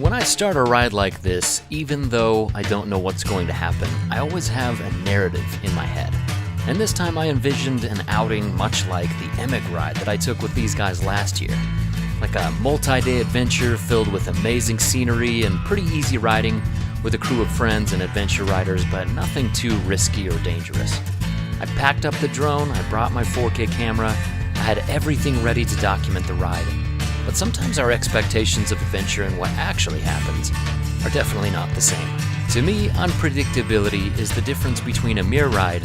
When I start a ride like this, even though I don't know what's going to happen, I always have a narrative in my head. And this time I envisioned an outing much like the eveRide that I took with these guys last year. Like a multi-day adventure filled with amazing scenery and pretty easy riding with a crew of friends and adventure riders, but nothing too risky or dangerous. I packed up the drone, I brought my 4K camera, I had everything ready to document the ride. But sometimes our expectations of adventure and what actually happens are definitely not the same. To me, unpredictability is the difference between a mere ride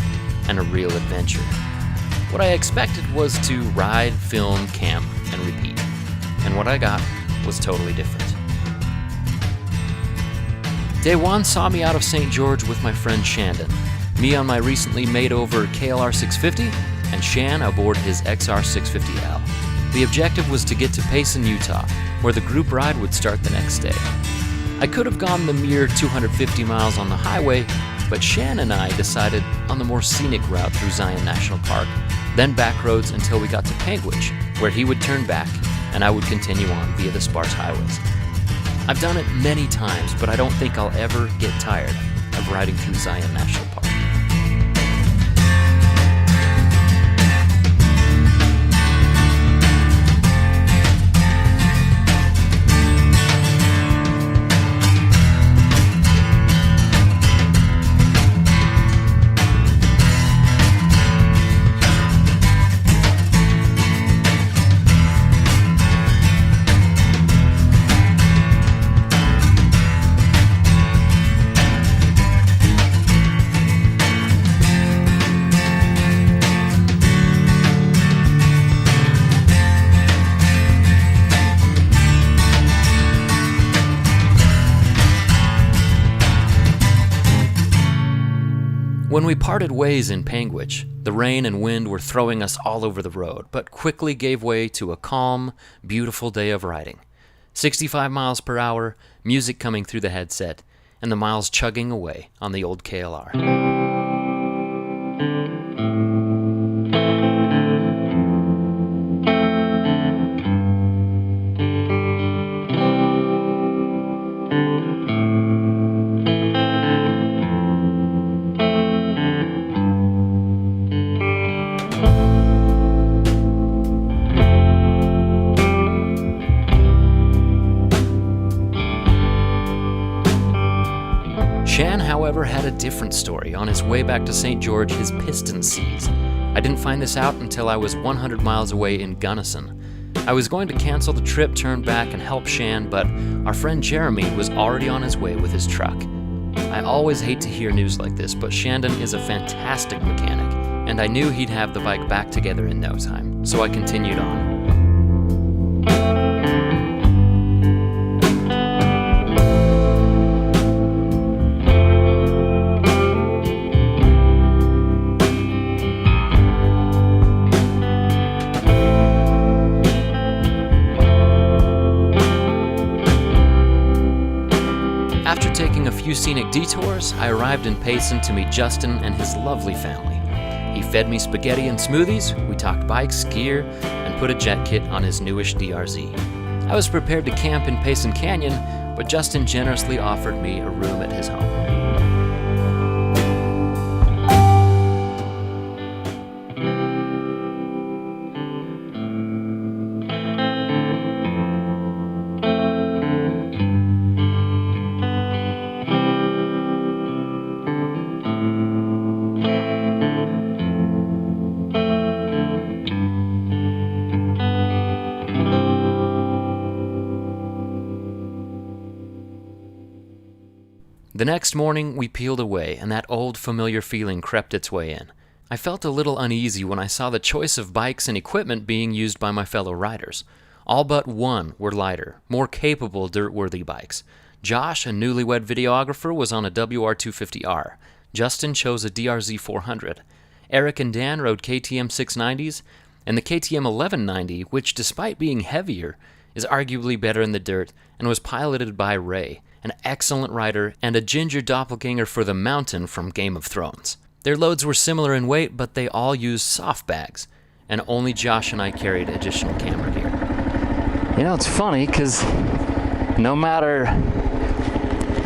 and a real adventure. What I expected was to ride, film, camp, and repeat. And what I got was totally different. Day 1 saw me out of St. George with my friend Shandon, me on my recently made over KLR 650, and Shan aboard his XR 650L. The objective was to get to Payson, Utah, where the group ride would start the next day. I could have gone the mere 250 miles on the highway, but Shan and I decided on the more scenic route through Zion National Park, then back roads until we got to Panguitch, where he would turn back and I would continue on via the sparse highways. I've done it many times, but I don't think I'll ever get tired of riding through Zion National Park. When we parted ways in Panguitch, the rain and wind were throwing us all over the road, but quickly gave way to a calm, beautiful day of riding. 65 miles per hour, music coming through the headset, and the miles chugging away on the old KLR. Shan, however, had a different story. On his way back to St. George, his piston seized. I didn't find this out until I was 100 miles away in Gunnison. I was going to cancel the trip, turn back, and help Shan, but our friend Jeremy was already on his way with his truck. I always hate to hear news like this, but Shandon is a fantastic mechanic, and I knew he'd have the bike back together in no time, so I continued on. After taking a few scenic detours, I arrived in Payson to meet Justin and his lovely family. He fed me spaghetti and smoothies, we talked bikes, gear, and put a jet kit on his newish DRZ. I was prepared to camp in Payson Canyon, but Justin generously offered me a room at his home. The next morning, we peeled away, and that old familiar feeling crept its way in. I felt a little uneasy when I saw the choice of bikes and equipment being used by my fellow riders. All but one were lighter, more capable dirt-worthy bikes. Josh, a newlywed videographer, was on a WR250R. Justin chose a DRZ 400. Eric and Dan rode KTM 690s, and the KTM 1190, which, despite being heavier, is arguably better in the dirt and was piloted by Ray, an excellent rider and a ginger doppelganger for the Mountain from Game of Thrones. Their loads were similar in weight, but they all used soft bags, and only Josh and I carried additional camera gear. You know, it's funny because no matter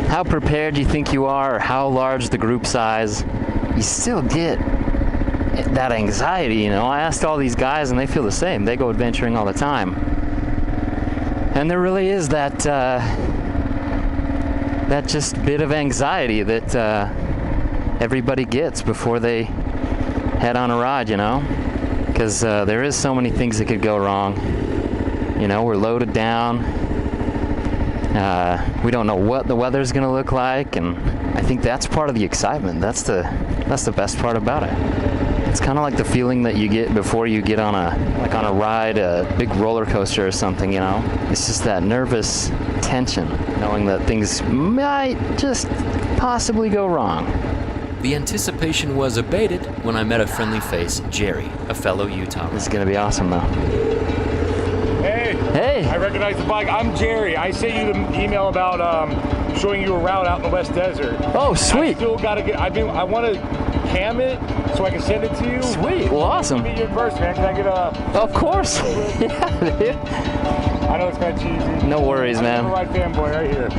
how prepared you think you are or how large the group size, you still get that anxiety, you know. I asked all these guys and they feel the same. They go adventuring all the time. And there really is that that just bit of anxiety that everybody gets before they head on a ride, you know. Because there is so many things that could go wrong. You know, we're loaded down. We don't know what the weather's gonna look like, and I think that's part of the excitement. That's the best part about it. It's kind of like the feeling that you get before you get on a ride, a big roller coaster or something, you know. It's just that nervous tension, knowing that things might just possibly go wrong. The anticipation was abated when I met a friendly face, Jerry, a fellow Utah. This is gonna be awesome, though. Hey, I recognize the bike. I'm Jerry. I sent you the email about showing you a route out in the West Desert. Oh, sweet. I still gotta get. I want to cam it so I can send it to you. Sweet. Well, awesome. Meet you in person, man. Can I get a? Of course. Yeah, dude. I know it's kind of cheesy. No worries, man. I'm a ride fanboy right here.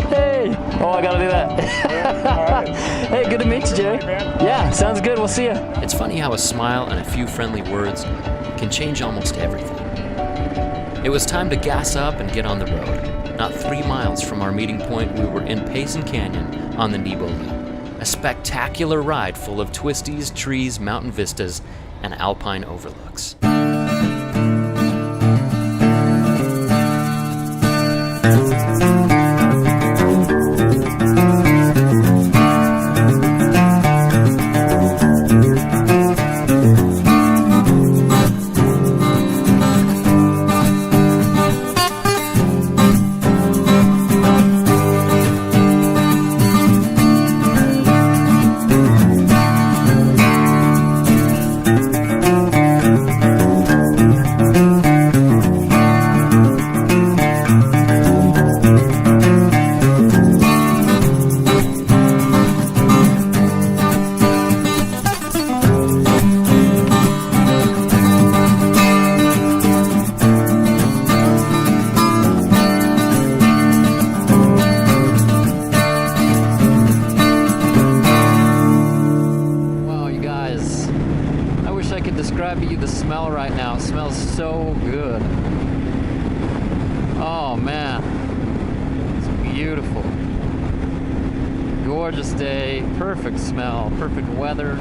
Hey. Oh, I gotta do that. All right. Hey, good to meet you, Jerry. Yeah, sounds good. We'll see you. It's funny how a smile and a few friendly words can change almost everything. It was time to gas up and get on the road. Not 3 miles from our meeting point, we were in Payson Canyon on the Nebo Loop. A spectacular ride full of twisties, trees, mountain vistas, and alpine overlooks. Describe to you the smell right now. It smells so good. Oh man, it's beautiful. Gorgeous day, perfect smell, perfect weather.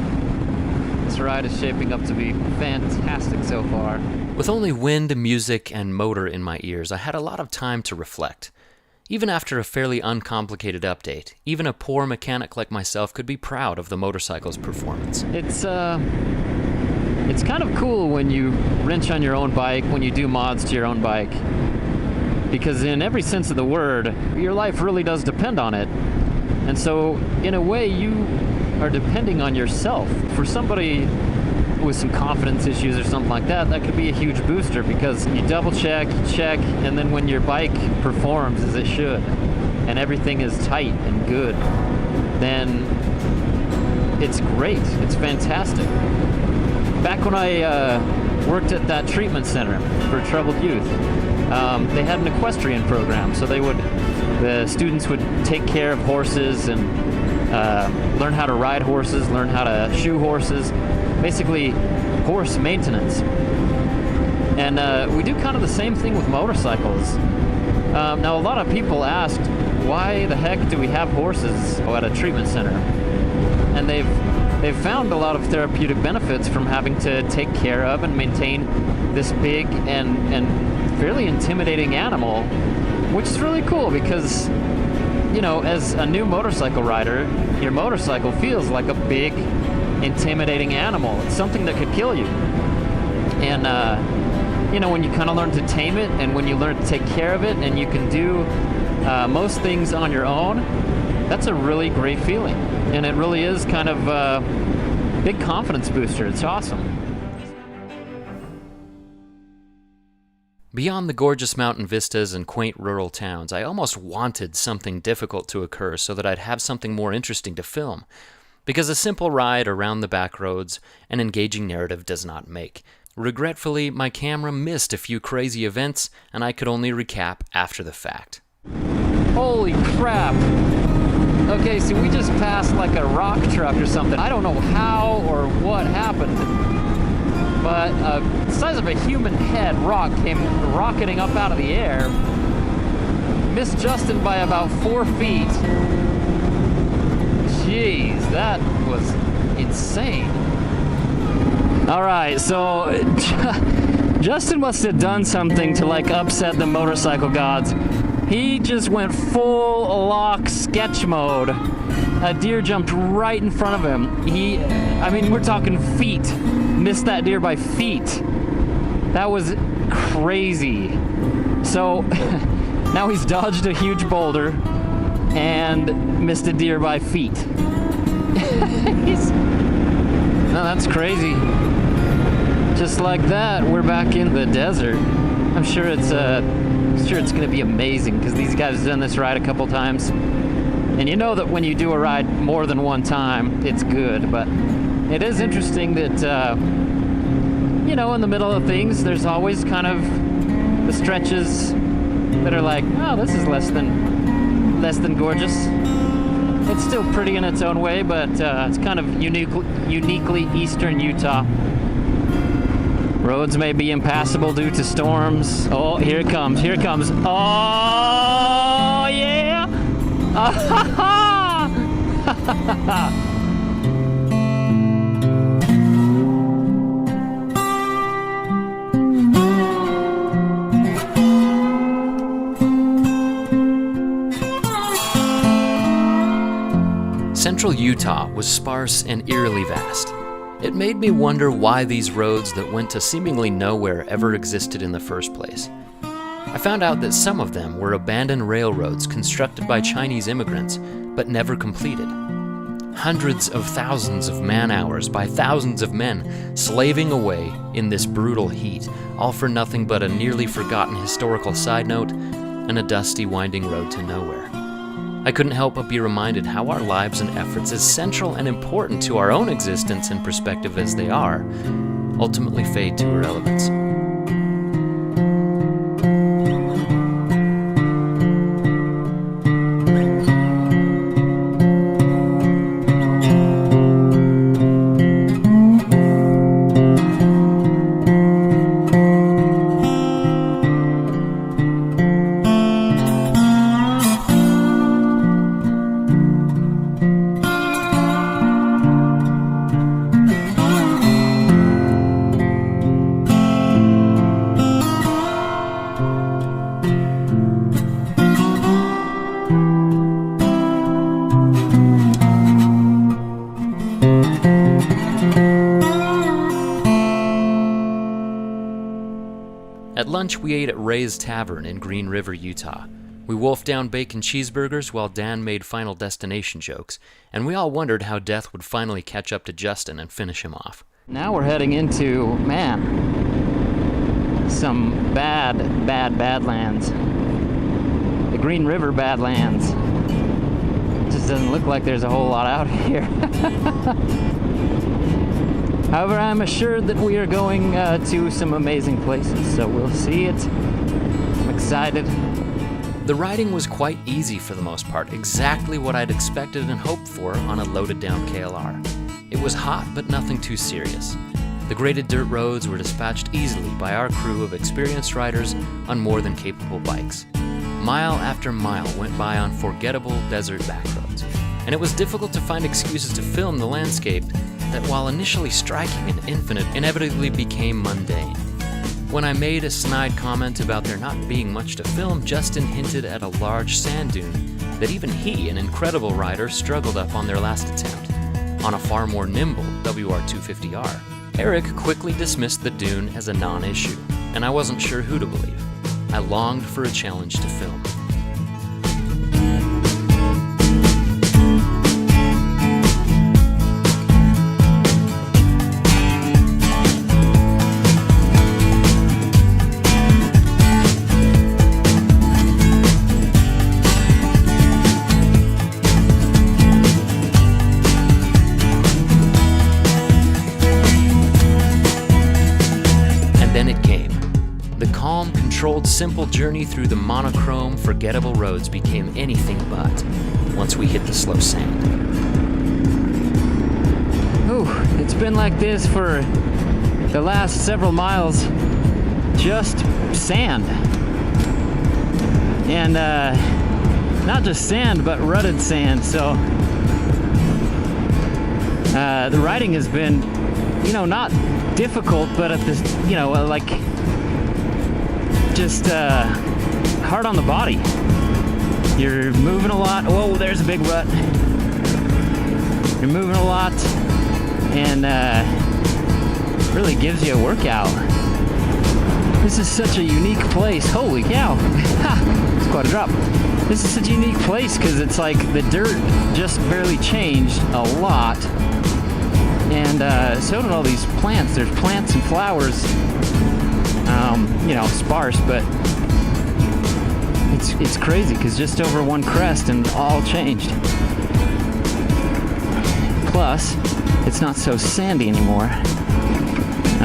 This ride is shaping up to be fantastic so far. With only wind, music, and motor in my ears, I had a lot of time to reflect. Even after a fairly uncomplicated update, even a poor mechanic like myself could be proud of the motorcycle's performance. It's kind of cool when you wrench on your own bike, when you do mods to your own bike, because in every sense of the word, your life really does depend on it. And so, in a way, you are depending on yourself. For somebody with some confidence issues or something like that, that could be a huge booster, because you double check, and then when your bike performs as it should, and everything is tight and good, then it's great. It's fantastic. Back when I worked at that treatment center for troubled youth, they had an equestrian program. So the students would take care of horses and learn how to ride horses, learn how to shoe horses, basically horse maintenance. And we do kind of the same thing with motorcycles. Now, a lot of people asked, why the heck do we have horses at a treatment center? And they've found a lot of therapeutic benefits from having to take care of and maintain this big and fairly intimidating animal, which is really cool because, you know, as a new motorcycle rider, your motorcycle feels like a big, intimidating animal. It's something that could kill you. And, you know, when you kind of learn to tame it and when you learn to take care of it and you can do most things on your own, that's a really great feeling. And it really is kind of a big confidence booster. It's awesome. Beyond the gorgeous mountain vistas and quaint rural towns, I almost wanted something difficult to occur so that I'd have something more interesting to film. Because a simple ride around the back roads, an engaging narrative does not make. Regretfully, my camera missed a few crazy events, and I could only recap after the fact. Holy crap! Okay, so we just passed like a rock truck or something. I don't know how or what happened, but the size of a human head rock came rocketing up out of the air, missed Justin by about 4 feet. Jeez, that was insane. All right, so Justin must have done something to like upset the motorcycle gods. He just went full lock sketch mode. A deer jumped right in front of him. I mean, we're talking feet. Missed that deer by feet. That was crazy. So now he's dodged a huge boulder and missed a deer by feet. No, that's crazy. Just like that, we're back in the desert. I'm sure it's going to be amazing because these guys have done this ride a couple times. And you know that when you do a ride more than one time, it's good. But it is interesting that, you know, in the middle of things, there's always kind of the stretches that are like, oh, this is less than gorgeous. It's still pretty in its own way, but it's kind of uniquely eastern Utah. Roads may be impassable due to storms. Oh, here it comes, here it comes. Oh, yeah! Central Utah was sparse and eerily vast. It made me wonder why these roads that went to seemingly nowhere ever existed in the first place. I found out that some of them were abandoned railroads constructed by Chinese immigrants, but never completed. Hundreds of thousands of man-hours by thousands of men slaving away in this brutal heat, all for nothing but a nearly forgotten historical side note and a dusty, winding road to nowhere. I couldn't help but be reminded how our lives and efforts, as central and important to our own existence and perspective as they are, ultimately fade to irrelevance. At lunch, we ate at Ray's Tavern in Green River, Utah. We wolfed down bacon cheeseburgers while Dan made Final Destination jokes, and we all wondered how death would finally catch up to Justin and finish him off. Now we're heading into, man, some bad lands. The Green River Badlands. It just doesn't look like there's a whole lot out here. However, I'm assured that we are going to some amazing places, so we'll see it. I'm excited. The riding was quite easy for the most part, exactly what I'd expected and hoped for on a loaded down KLR. It was hot, but nothing too serious. The graded dirt roads were dispatched easily by our crew of experienced riders on more than capable bikes. Mile after mile went by on forgettable desert backroads, and it was difficult to find excuses to film the landscape that, while initially striking and infinite, inevitably became mundane. When I made a snide comment about there not being much to film, Justin hinted at a large sand dune that even he, an incredible rider, struggled up on their last attempt, on a far more nimble WR250R. Eric quickly dismissed the dune as a non-issue, and I wasn't sure who to believe. I longed for a challenge to film. simple journey through the monochrome, forgettable roads became anything but once we hit the slow sand. Ooh, it's been like this for the last several miles. Just sand. And not just sand, but rutted sand. So the riding has been, not difficult, but at this, like just hard on the body. You're moving a lot. Whoa, there's a big rut. You're moving a lot, and really gives you a workout. This is such a unique place. Holy cow. It's quite a drop. This is such a unique place because it's like the dirt just barely changed a lot. And so did all these plants. There's plants and flowers, sparse, but it's crazy because just over one crest and all changed. Plus, it's not so sandy anymore.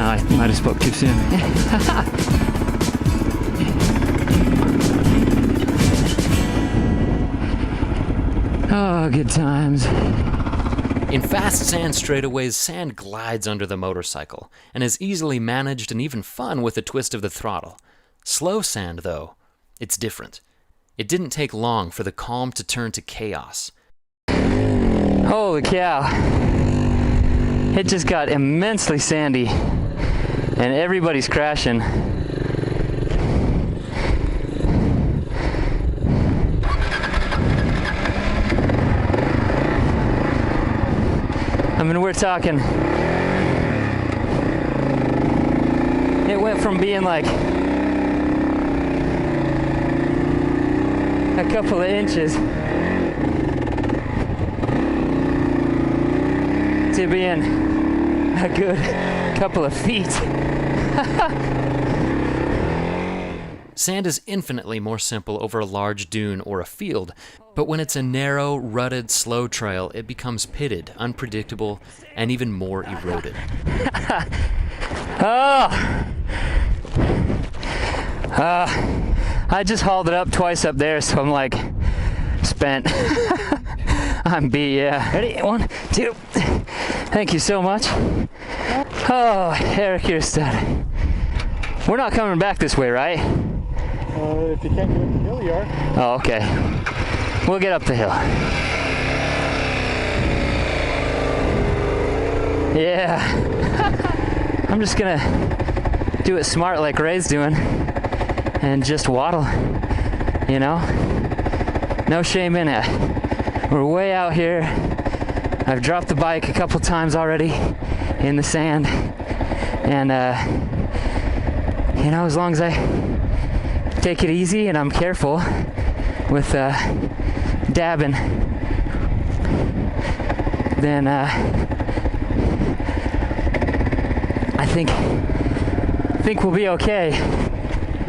I might have spoke too soon. Oh, good times. In fast sand straightaways, sand glides under the motorcycle and is easily managed and even fun with a twist of the throttle. Slow sand, though, it's different. It didn't take long for the calm to turn to chaos. Holy cow. It just got immensely sandy and everybody's crashing. I mean, we're talking, it went from being like a couple of inches to being a good couple of feet. Sand is infinitely more simple over a large dune or a field, but when it's a narrow, rutted, slow trail, it becomes pitted, unpredictable, and even more eroded. I just hauled it up twice up there, so I'm like spent. I'm beat, yeah. Ready? 1, 2. Thank you so much. Oh, Eric, you're a stud. We're not coming back this way, right? If you can't get up the hill, you are. Oh, okay. We'll get up the hill. Yeah. I'm just gonna do it smart like Ray's doing and just waddle, No shame in it. We're way out here. I've dropped the bike a couple times already in the sand. And, as long as I take it easy and I'm careful with dabbing, then I think we'll be okay.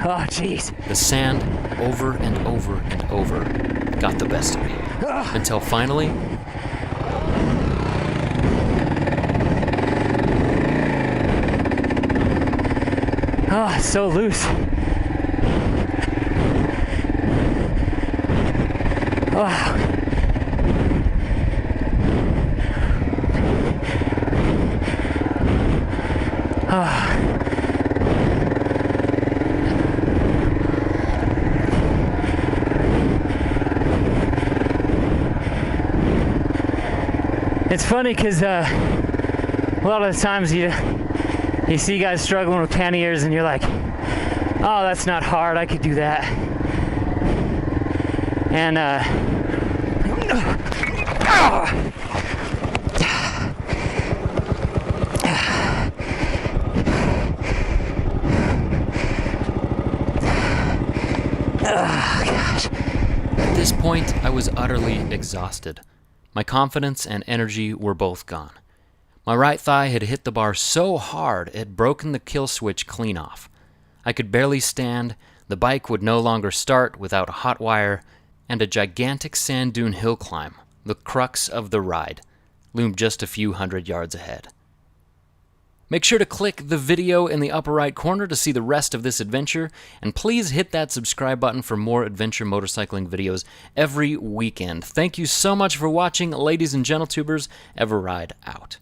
Oh, jeez. The sand, over and over and over, got the best of me. Until finally, oh, it's so loose. Wow. It's funny because a lot of the times you see guys struggling with panniers and you're like, oh, that's not hard, I could do that. And gosh. At this point, I was utterly exhausted. My confidence and energy were both gone. My right thigh had hit the bar so hard it had broken the kill switch clean off. I could barely stand, the bike would no longer start without a hot wire, and a gigantic sand dune hill climb, the crux of the ride, loomed just a few hundred yards ahead. Make sure to click the video in the upper right corner to see the rest of this adventure, and please hit that subscribe button for more adventure motorcycling videos every weekend. Thank you so much for watching, ladies and gentletubers. eveRide out.